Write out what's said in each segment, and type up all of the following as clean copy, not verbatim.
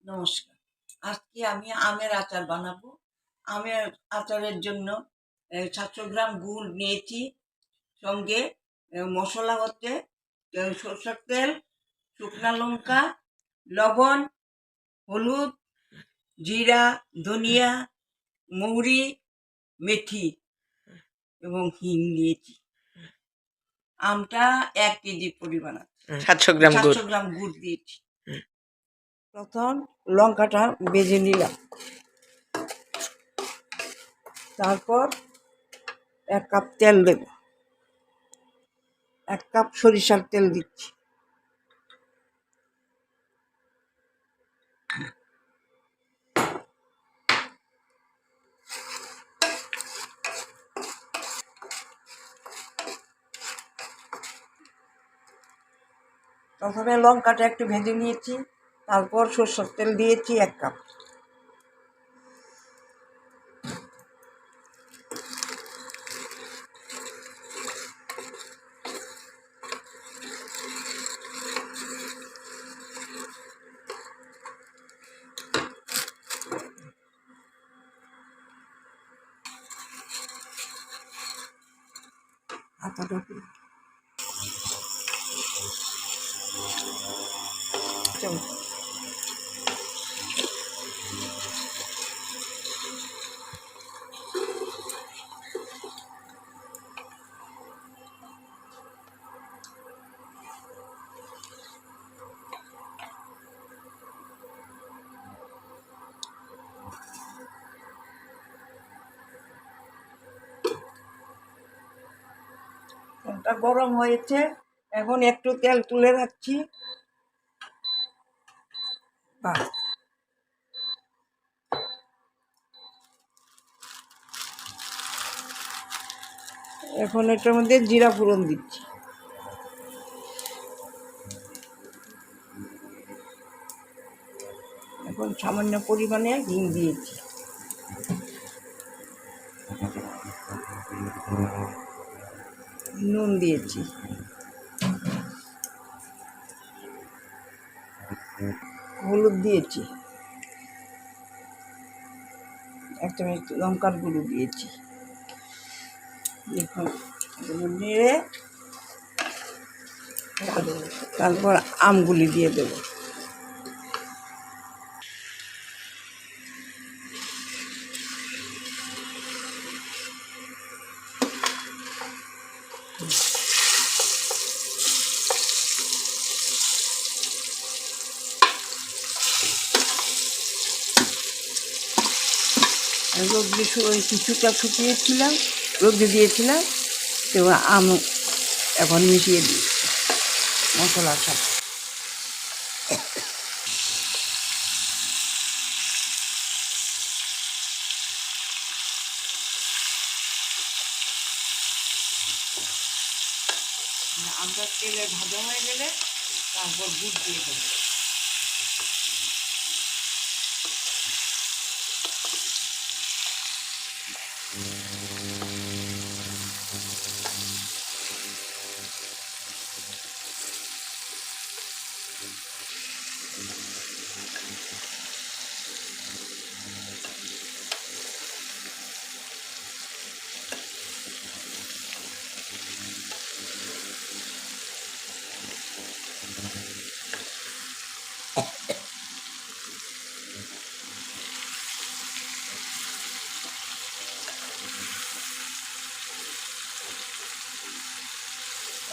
নমস্কার। আজকে আমি আমের আচার বানাবো। আমের আচারের জন্য ৭০০ গ্রাম গুড় নিয়েছি। সঙ্গে মশলা হচ্ছে সরষের তেল, শুকনা লঙ্কা, লবণ, হলুদ, জিরা, ধনিয়া, মৌরি, মেথি এবং হিং নিয়েছি। আমটা ১ কেজি পরিমাণ আছে। ৭০০ গ্রাম গুড় দিয়েছি। প্রথম লঙ্কাটা ভেজে নিলাম, তারপর ১ কাপ তেল দেব। ১ কাপ সরিষার তেল দিচ্ছি। প্রথমে লঙ্কাটা একটু ভেজে নিয়েছি, তারপর সরষের তেল দিয়েছি ১ কাপ। আটাটা তেলটা গরম হয়েছে, এখন একটু তেল তুলে রাখছি। এখন এটার মধ্যে জিরা ফোড়ন দিচ্ছি। এখন সামান্য পরিমাণে হিং দিয়েছি। নুন দিয়েছি। হলুদ দিয়েছি। ১ চামচ লঙ্কার গুঁড়ো দিয়েছি। এখন নেড়ে তারপর আমগুলি দিয়ে দেবো। কিছুটা শুকিয়েছিলাম, রোদে দিয়েছিলাম, তো আম এখন মিশিয়ে দিই মশলার সাথে। আমটা তেলে ভাজা হয়ে গেলে তারপর গুড় দিয়ে দেবো।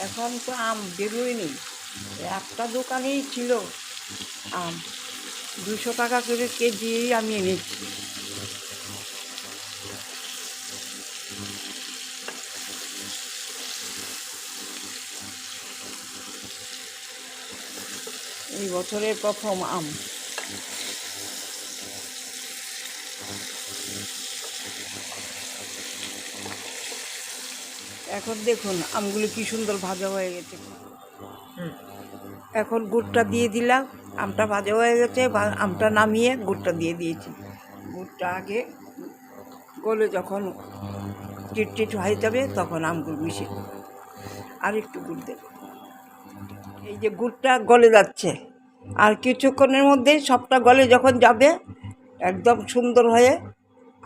এখন তো আম বেরোয়নি, একটা দোকানেই ছিল আম, ২০০ টাকা করে কেজি আমি এনেছি। এই বছরের প্রথম আম। এখন দেখুন আমগুলো কি সুন্দর ভাজা হয়ে গেছে। এখন গুড়টা দিয়ে দিলাম। আমটা ভাজা হয়ে গেছে, আমটা নামিয়ে গুড়টা দিয়ে দিয়েছি। গুড়টা আগে গলে যখন চিটচিট হয়ে যাবে তখন আমগুলো মিশিয়ে দেবো। আর একটু গুড় দেবো। এই যে গুড়টা গলে যাচ্ছে, আর কিছুক্ষণের মধ্যে সবটা গলে যখন যাবে একদম সুন্দর হয়ে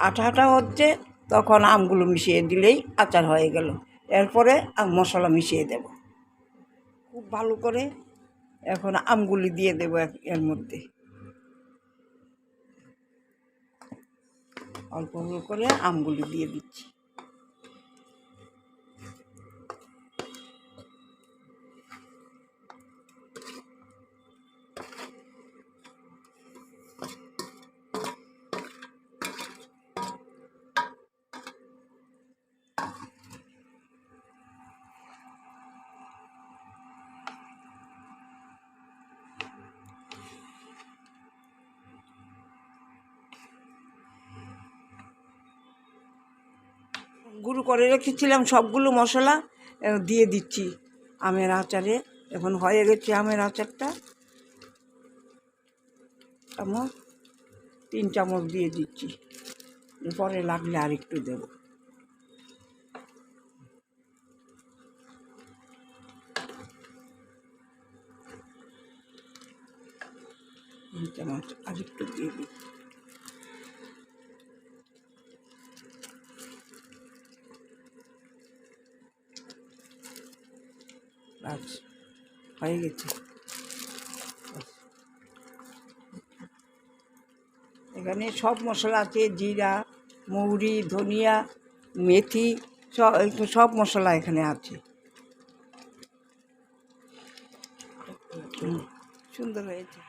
আঠা আঠা হচ্ছে, তখন আমগুলো মিশিয়ে দিলেই আচার হয়ে গেল। এরপরে মশলা মিশিয়ে দেব খুব ভালো করে। এখন আমগুলি দিয়ে দেবো এর মধ্যে, অল্প অল্প করে আমগুলি দিয়ে দিচ্ছি। গুঁড়ো করে রেখেছিলাম সবগুলো মশলা দিয়ে দিচ্ছি আমের আচারে। এখন হয়ে গেছে আমের আচারটা। চামচ 3 চামচ দিয়ে দিচ্ছি, পরে লাগলে আর একটু দেবো। চামচ আর একটু দিয়ে দিচ্ছি। আচ্ছা, হয়ে গেছে। এখানে সব মশলা আছে, জিরা, মৌরি, ধনিয়া, মেথি, সব মশলা এখানে আছে। সুন্দর হয়েছে।